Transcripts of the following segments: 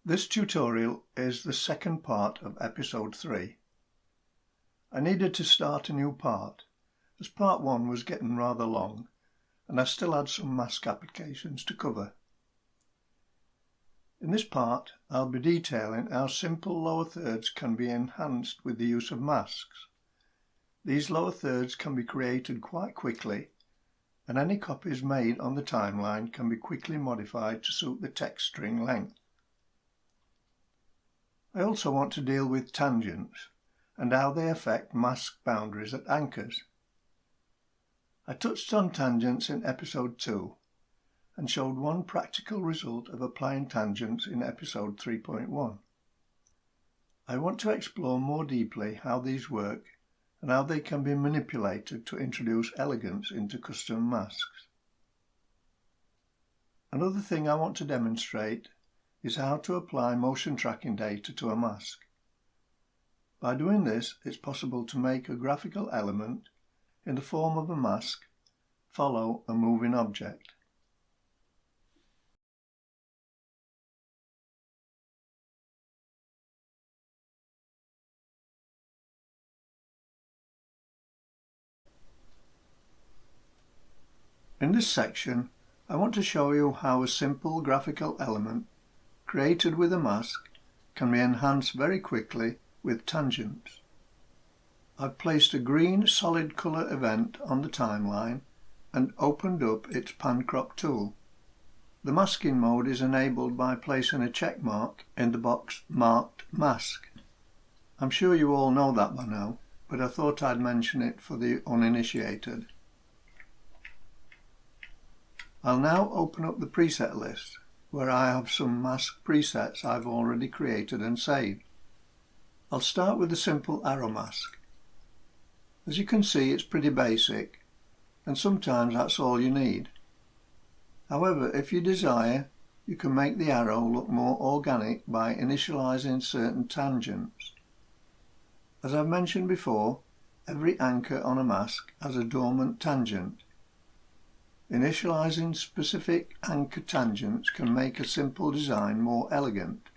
This tutorial is the second part of episode 3. I needed to start a new part, as part 1 was getting rather long and I still had some mask applications to cover. In this part, I'll be detailing how simple lower thirds can be enhanced with the use of masks. These lower thirds can be created quite quickly, and any copies made on the timeline can be quickly modified to suit the text string length. I also want to deal with tangents and how they affect mask boundaries at anchors. I touched on tangents in episode 2 and showed one practical result of applying tangents in episode 3.1. I want to explore more deeply how these work and how they can be manipulated to introduce elegance into custom masks. Another thing I want to demonstrate is how to apply motion tracking data to a mask. By doing this, it's possible to make a graphical element in the form of a mask follow a moving object. In this section, I want to show you how a simple graphical element created with a mask can be enhanced very quickly with tangents. I've placed a green solid colour event on the timeline and opened up its pan crop tool. The masking mode is enabled by placing a check mark in the box marked mask. I'm sure you all know that by now, but I thought I'd mention it for the uninitiated. I'll now open up the preset list, where I have some mask presets I've already created and saved. I'll start with the simple arrow mask. As you can see, it's pretty basic, and sometimes that's all you need. However, if you desire, you can make the arrow look more organic by initializing certain tangents. As I've mentioned before, every anchor on a mask has a dormant tangent. Initializing specific anchor tangents can make a simple design more elegant.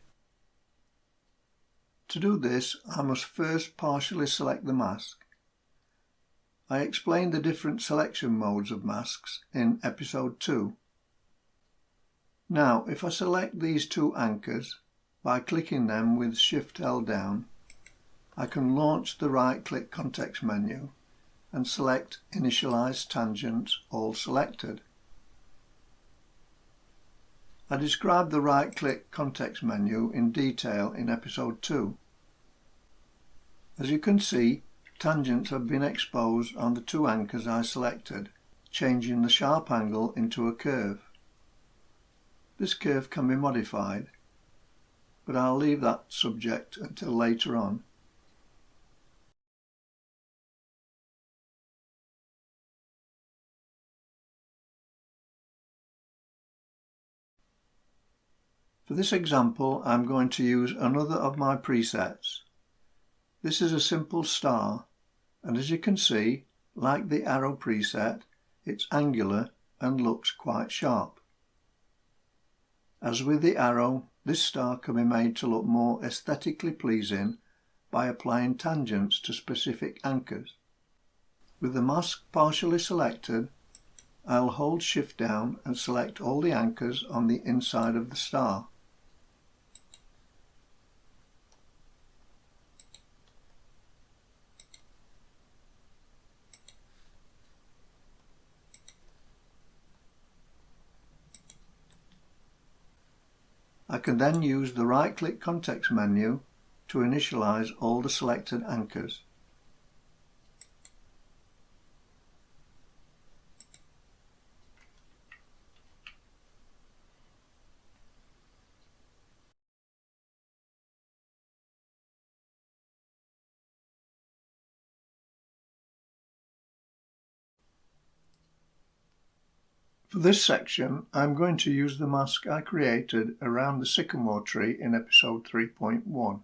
To do this, I must first partially select the mask. I explained the different selection modes of masks in episode 2. Now, if I select these two anchors by clicking them with Shift held down, I can launch the right-click context menu and select Initialize Tangents All Selected. I described the right-click context menu in detail in episode 2. As you can see, tangents have been exposed on the two anchors I selected, changing the sharp angle into a curve. This curve can be modified, but I'll leave that subject until later on. For this example, I'm going to use another of my presets. This is a simple star, and as you can see, like the arrow preset, it's angular and looks quite sharp. As with the arrow, this star can be made to look more aesthetically pleasing by applying tangents to specific anchors. With the mask partially selected, I'll hold Shift down and select all the anchors on the inside of the star. I can then use the right-click context menu to initialize all the selected anchors. For this section, I'm going to use the mask I created around the sycamore tree in episode 3.1.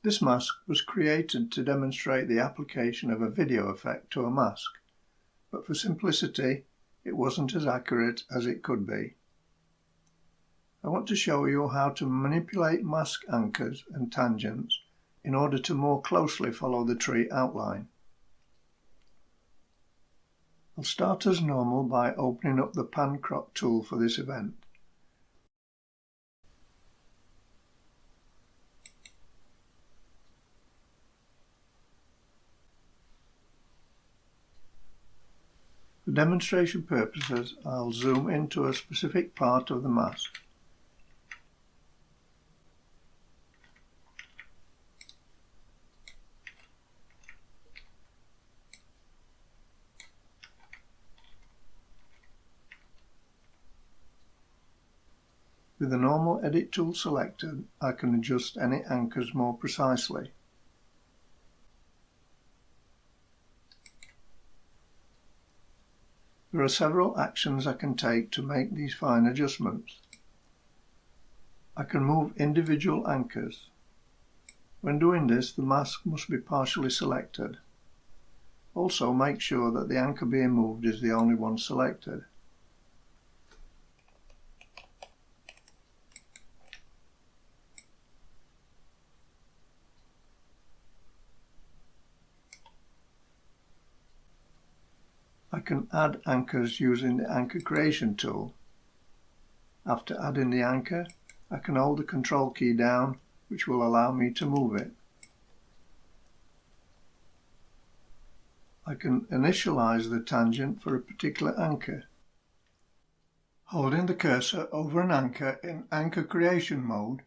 This mask was created to demonstrate the application of a video effect to a mask, but for simplicity, it wasn't as accurate as it could be. I want to show you how to manipulate mask anchors and tangents in order to more closely follow the tree outline. I'll start as normal by opening up the Pan Crop tool for this event. For demonstration purposes, I'll zoom into a specific part of the mask. With the normal edit tool selected, I can adjust any anchors more precisely. There are several actions I can take to make these fine adjustments. I can move individual anchors. When doing this, the mask must be partially selected. Also, make sure that the anchor being moved is the only one selected. I can add anchors using the Anchor Creation tool. After adding the anchor, I can hold the Control key down, which will allow me to move it. I can initialize the tangent for a particular anchor. Holding the cursor over an anchor in Anchor Creation mode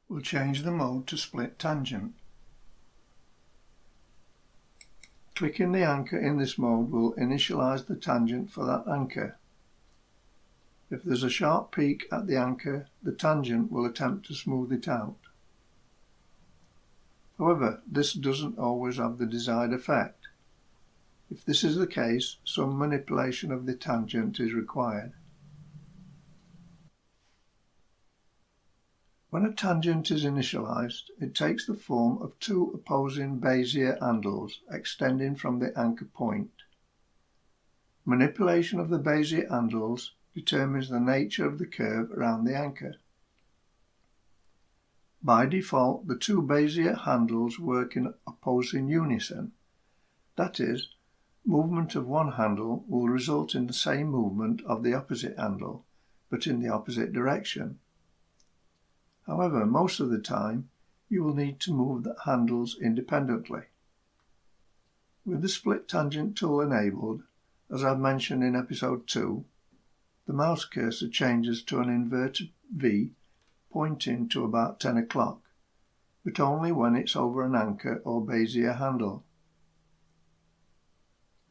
will change the mode to Split Tangent. Clicking the anchor in this mode will initialize the tangent for that anchor. If there's a sharp peak at the anchor, the tangent will attempt to smooth it out. However, this doesn't always have the desired effect. If this is the case, some manipulation of the tangent is required. When a tangent is initialized, it takes the form of two opposing Bezier handles extending from the anchor point. Manipulation of the Bezier handles determines the nature of the curve around the anchor. By default, the two Bezier handles work in opposing unison. That is, movement of one handle will result in the same movement of the opposite handle, but in the opposite direction. However, most of the time, you will need to move the handles independently. With the Split Tangent tool enabled, as I've mentioned in episode 2, the mouse cursor changes to an inverted V pointing to about 10 o'clock, but only when it's over an anchor or Bezier handle.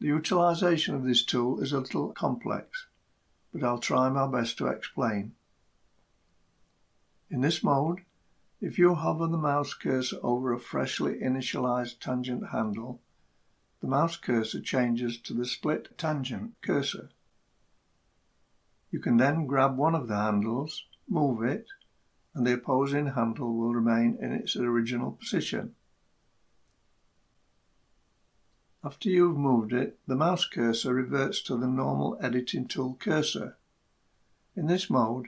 The utilization of this tool is a little complex, but I'll try my best to explain. In this mode, if you hover the mouse cursor over a freshly initialized tangent handle, the mouse cursor changes to the Split Tangent cursor. You can then grab one of the handles, move it, and the opposing handle will remain in its original position. After you've moved it, the mouse cursor reverts to the normal editing tool cursor. In this mode,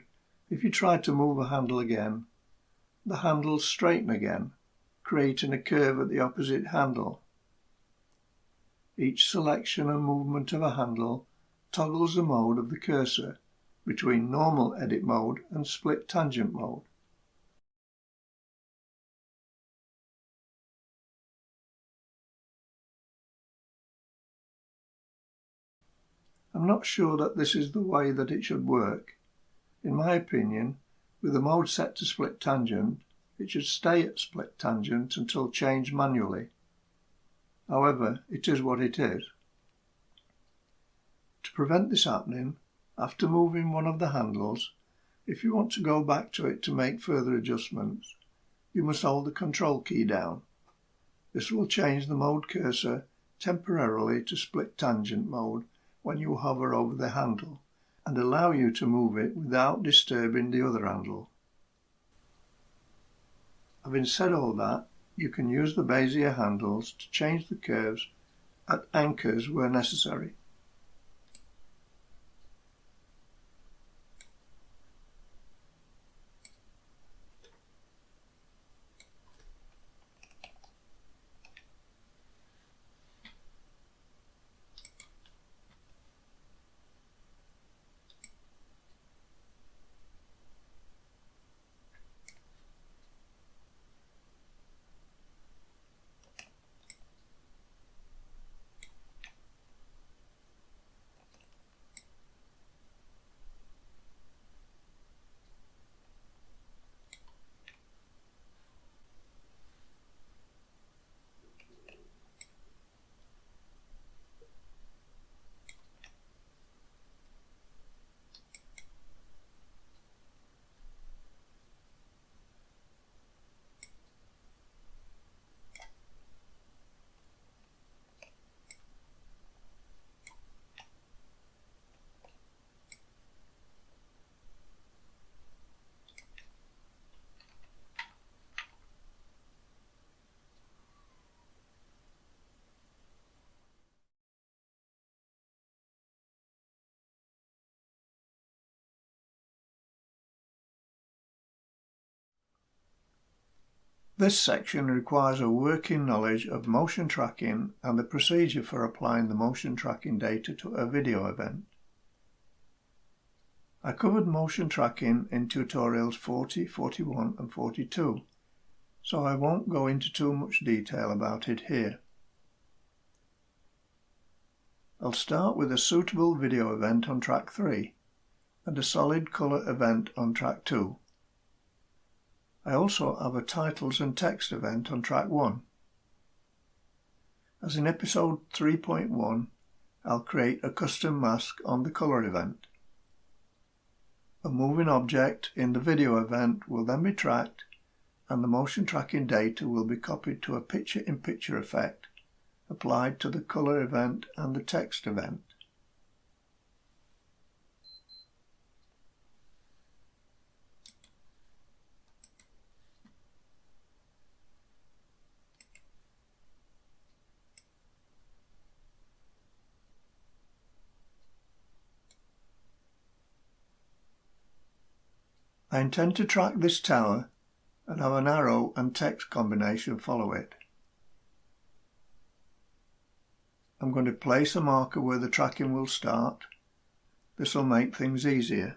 if you try to move a handle again, the handles straighten again, creating a curve at the opposite handle. Each selection and movement of a handle toggles the mode of the cursor between normal edit mode and split tangent mode. I'm not sure that this is the way that it should work. In my opinion, with the mode set to split tangent, it should stay at split tangent until changed manually. However, it is what it is. To prevent this happening, after moving one of the handles, if you want to go back to it to make further adjustments, you must hold the Control key down. This will change the mode cursor temporarily to split tangent mode when you hover over the handle, and allow you to move it without disturbing the other handle. Having said all that, you can use the Bezier handles to change the curves at anchors where necessary. This section requires a working knowledge of motion tracking and the procedure for applying the motion tracking data to a video event. I covered motion tracking in tutorials 40, 41 and 42, so I won't go into too much detail about it here. I'll start with a suitable video event on track 3 and a solid colour event on track 2. I also have a titles and text event on track 1. As in episode 3.1, I'll create a custom mask on the colour event. A moving object in the video event will then be tracked and the motion tracking data will be copied to a picture-in-picture effect applied to the colour event and the text event. I intend to track this tower and have an arrow and text combination follow it. I'm going to place a marker where the tracking will start. This will make things easier.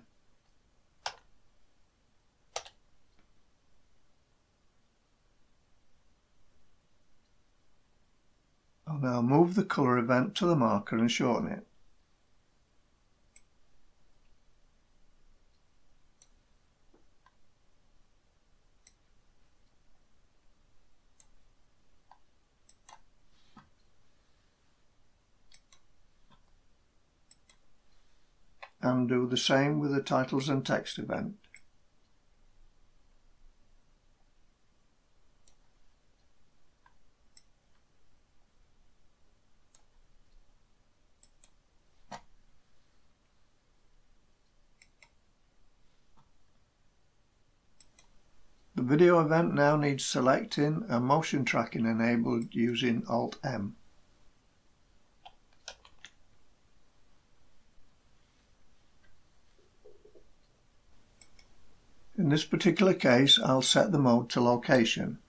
I'll now move the colour event to the marker and shorten it. And do the same with the titles and text event. The video event now needs selecting and motion tracking enabled using Alt-M. In this particular case, I'll set the mode to location.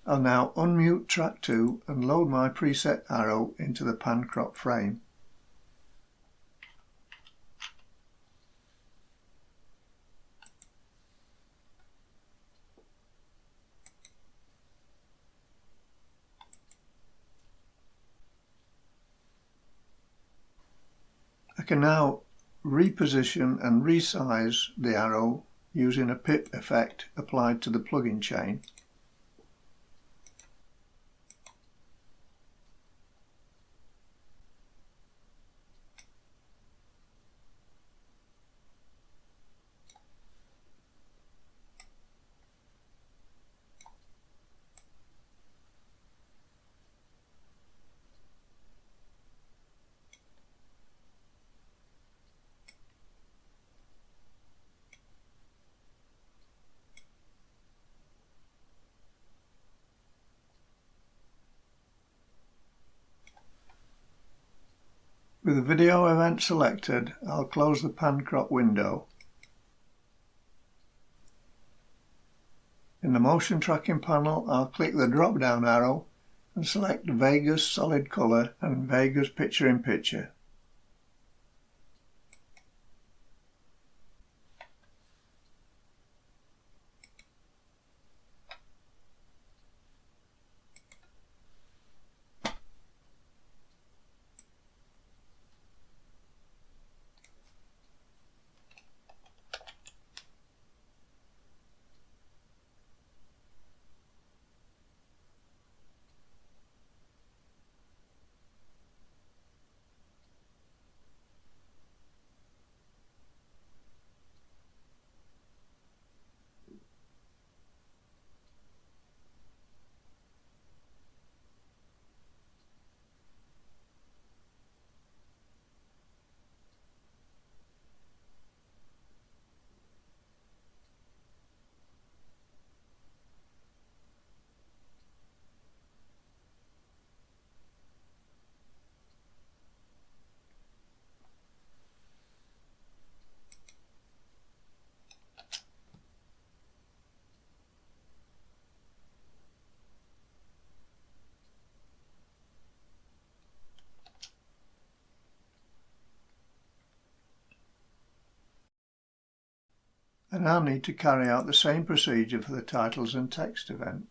I'll now unmute track 2 and load my preset arrow into the pan crop frame. I can now reposition and resize the arrow using a pip effect applied to the plugin chain. With the video event selected, I'll close the pan crop window. In the motion tracking panel, I'll click the drop down arrow and select Vegas Solid Color and Vegas Picture in Picture. I now need to carry out the same procedure for the titles and text event.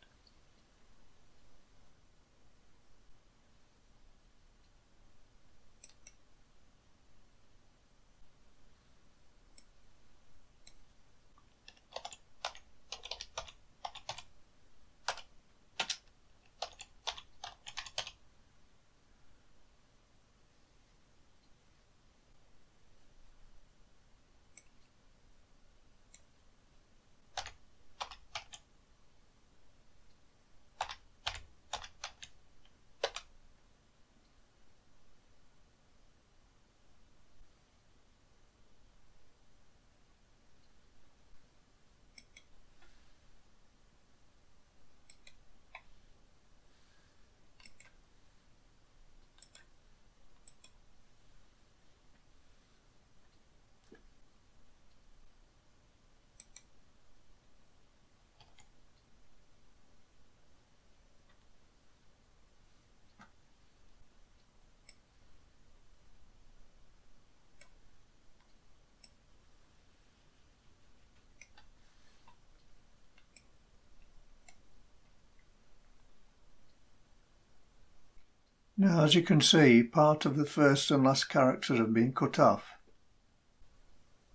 Now, as you can see, part of the first and last characters have been cut off.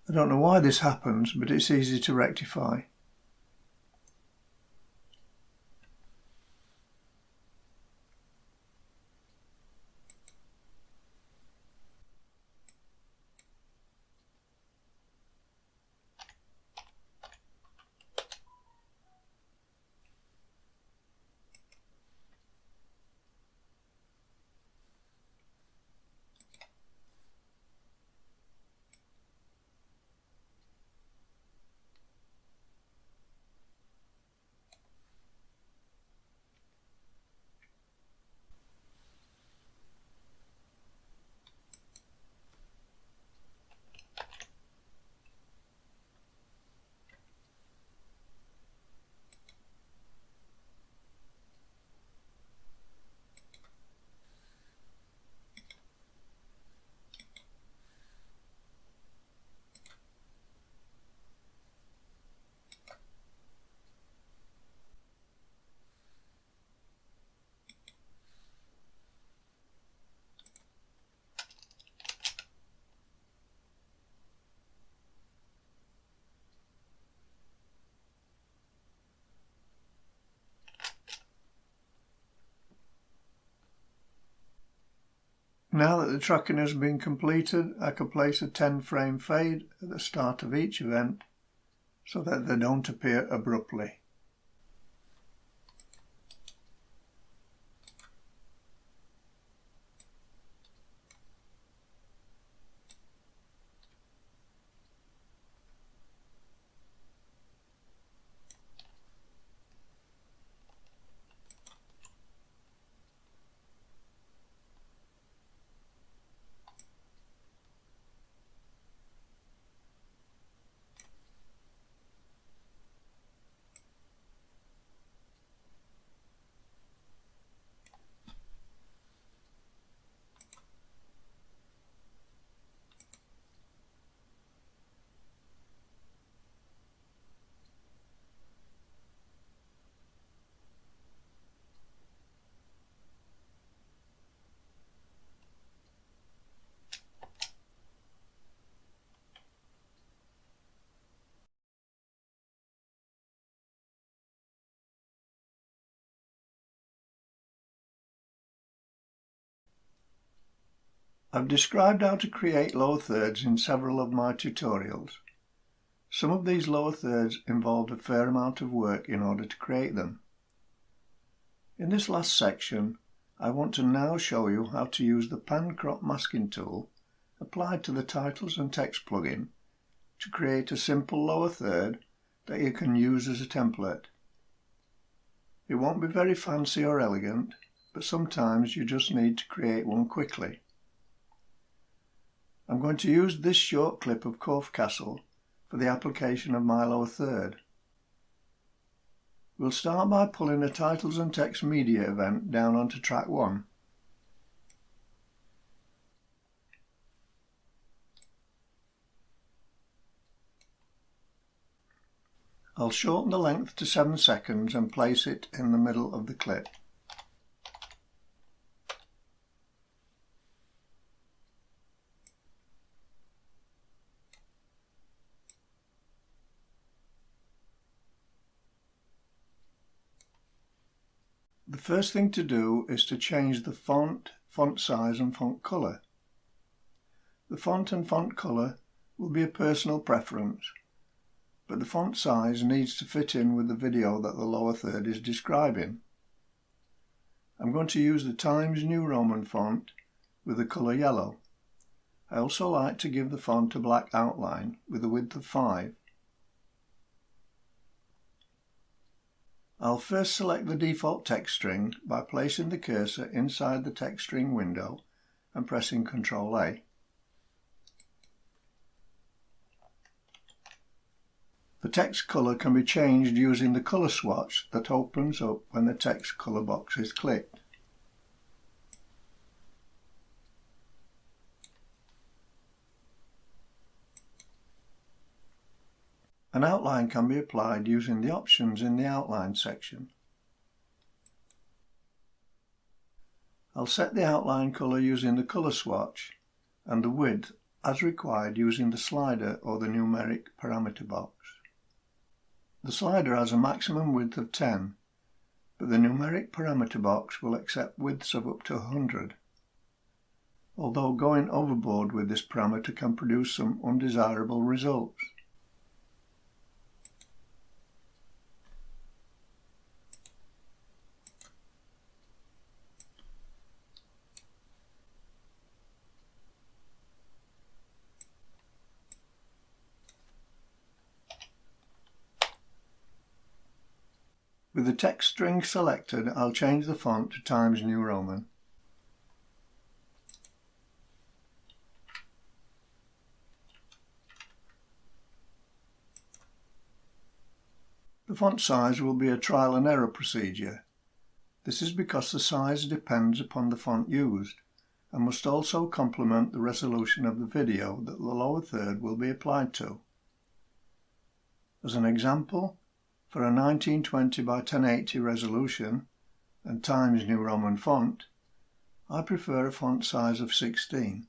I don't know why this happens, but it's easy to rectify. Now that the tracking has been completed, I can place a 10-frame fade at the start of each event so that they don't appear abruptly. I've described how to create lower thirds in several of my tutorials. Some of these lower thirds involved a fair amount of work in order to create them. In this last section, I want to now show you how to use the Pan Crop masking tool applied to the Titles and Text plugin to create a simple lower third that you can use as a template. It won't be very fancy or elegant, but sometimes you just need to create one quickly. I'm going to use this short clip of Cove Castle for the application of my lower third. We'll start by pulling a Titles and Text media event down onto track 1. I'll shorten the length to 7 seconds and place it in the middle of the clip. The first thing to do is to change the font size and font colour. The font and font colour will be a personal preference, but the font size needs to fit in with the video that the lower third is describing. I'm going to use the Times New Roman font with the colour yellow. I also like to give the font a black outline with a width of 5. I'll first select the default text string by placing the cursor inside the text string window and pressing Ctrl A. The text colour can be changed using the colour swatch that opens up when the text colour box is clicked. An outline can be applied using the options in the outline section. I'll set the outline colour using the colour swatch and the width as required using the slider or the numeric parameter box. The slider has a maximum width of 10, but the numeric parameter box will accept widths of up to 100, although going overboard with this parameter can produce some undesirable results. With the text string selected, I'll change the font to Times New Roman. The font size will be a trial and error procedure. This is because the size depends upon the font used and must also complement the resolution of the video that the lower third will be applied to. As an example, for a 1920 by 1080 resolution and Times New Roman font, I prefer a font size of 16.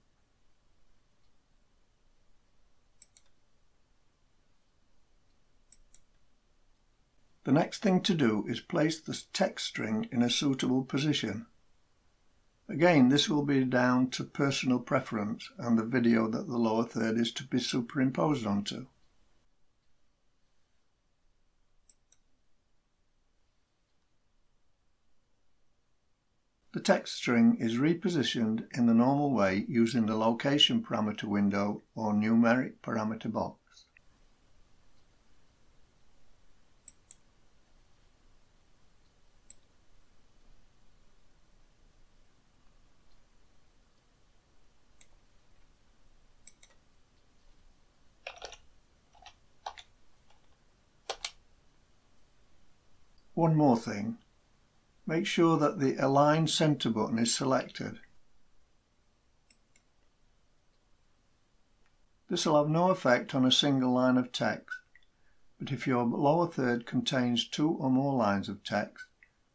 The next thing to do is place the text string in a suitable position. Again, this will be down to personal preference and the video that the lower third is to be superimposed onto. The text string is repositioned in the normal way using the location parameter window or numeric parameter box. One more thing. Make sure that the Align Center button is selected. This will have no effect on a single line of text, but if your lower third contains 2 or more lines of text,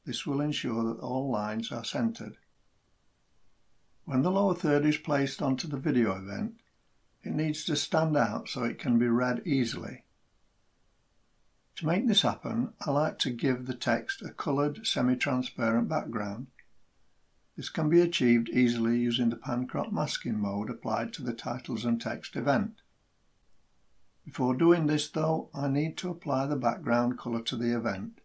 this will ensure that all lines are centered. When the lower third is placed onto the video event, it needs to stand out so it can be read easily. To make this happen, I like to give the text a coloured semi-transparent background. This can be achieved easily using the pan crop masking mode applied to the titles and text event. Before doing this though, I need to apply the background colour to the event.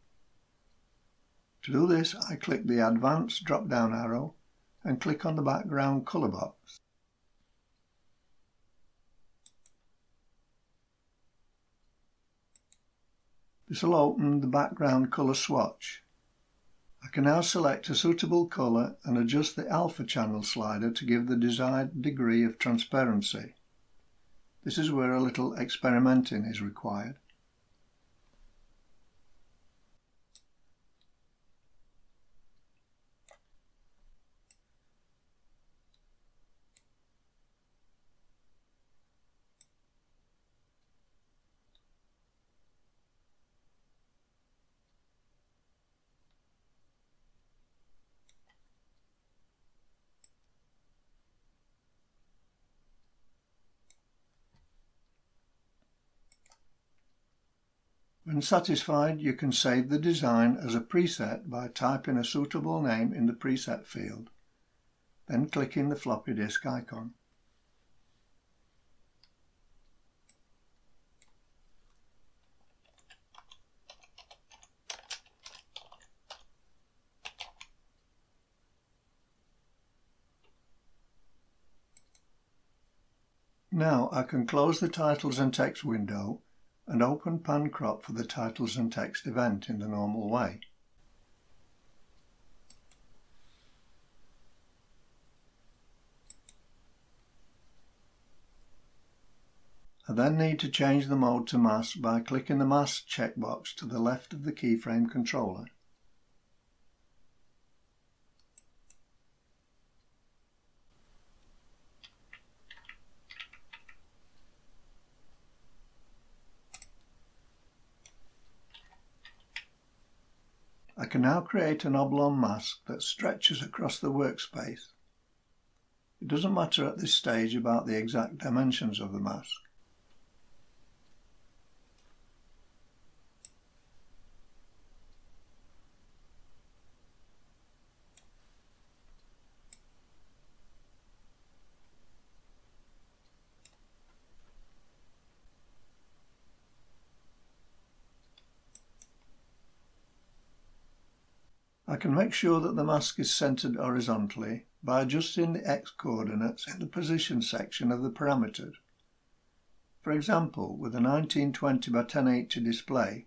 To do this, I click the Advanced drop-down arrow and click on the background colour box. This will open the background colour swatch. I can now select a suitable colour and adjust the alpha channel slider to give the desired degree of transparency. This is where a little experimenting is required. When satisfied, you can save the design as a preset by typing a suitable name in the preset field, then clicking the floppy disk icon. Now I can close the titles and text window and open pan crop for the titles and text event in the normal way. I then need to change the mode to mask by clicking the mask checkbox to the left of the keyframe controller. I can now create an oblong mask that stretches across the workspace. It doesn't matter at this stage about the exact dimensions of the mask. I can make sure that the mask is centered horizontally by adjusting the X coordinates in the position section of the parameters. For example, with a 1920 by 1080 display,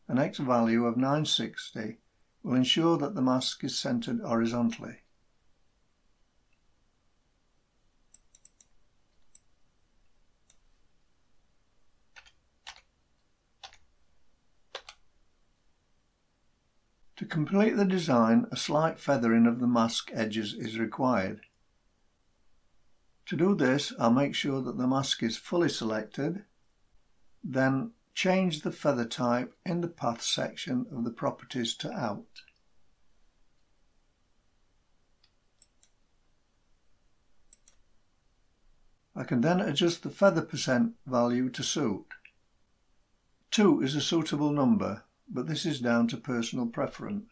an X value of 960 will ensure that the mask is centered horizontally. To complete the design, a slight feathering of the mask edges is required. To do this, I'll make sure that the mask is fully selected, then change the feather type in the path section of the properties to out. I can then adjust the feather percent value to suit. 2 is a suitable number, but this is down to personal preference.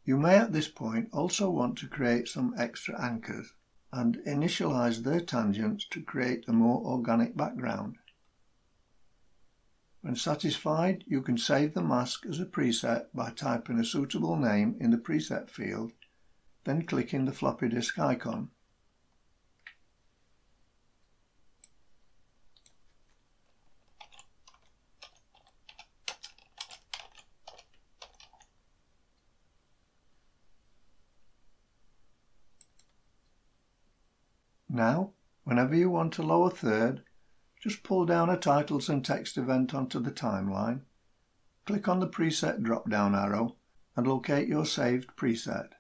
You may at this point also want to create some extra anchors and initialize their tangents to create a more organic background. When satisfied, you can save the mask as a preset by typing a suitable name in the preset field, then clicking the floppy disk icon. Now, whenever you want a lower third, just pull down a titles and text event onto the timeline, click on the preset drop-down arrow and locate your saved preset.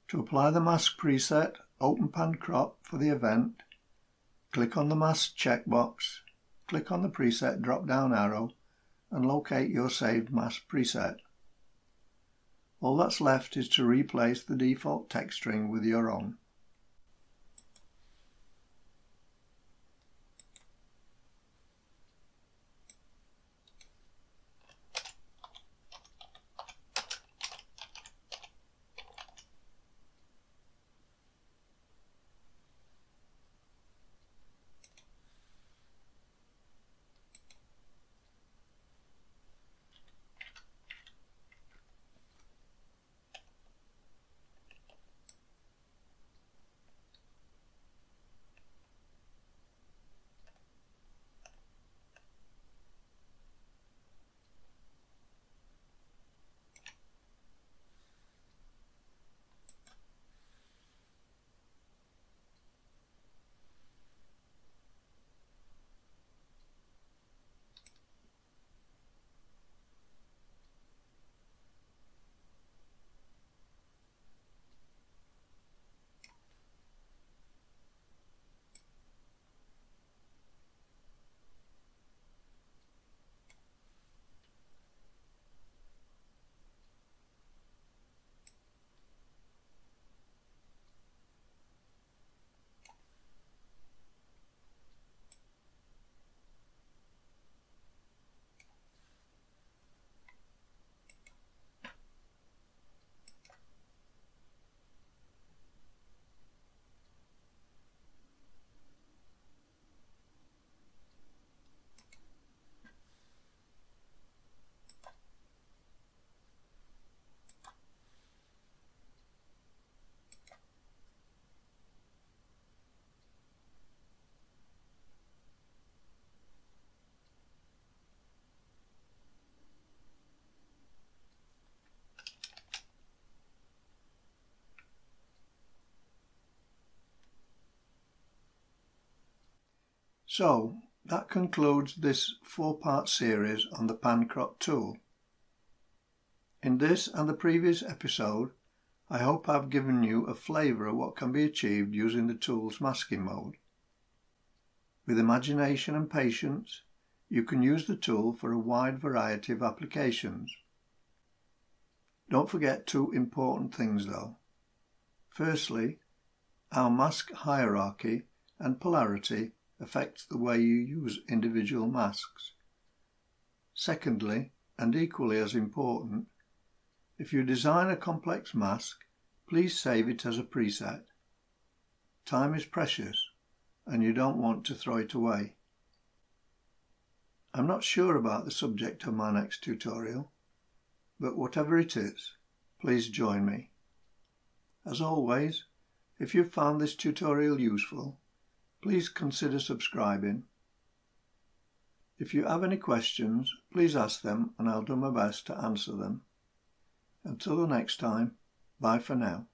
To apply the mask preset, open pan crop for the event Click on the Mask checkbox, click on the Preset drop-down arrow and locate your saved mask preset. All that's left is to replace the default text string with your own. So that concludes this 4-part series on the pan crop tool. In this and the previous episode, I hope I've given you a flavour of what can be achieved using the tool's masking mode. With imagination and patience, you can use the tool for a wide variety of applications. Don't forget 2 important things though. Firstly, our mask hierarchy and polarity affects the way you use individual masks. Secondly, and equally as important, if you design a complex mask, please save it as a preset. Time is precious and you don't want to throw it away. I'm not sure about the subject of my next tutorial, but whatever it is, please join me. As always, if you've found this tutorial useful, please consider subscribing. If you have any questions, please ask them and I'll do my best to answer them. Until the next time, bye for now.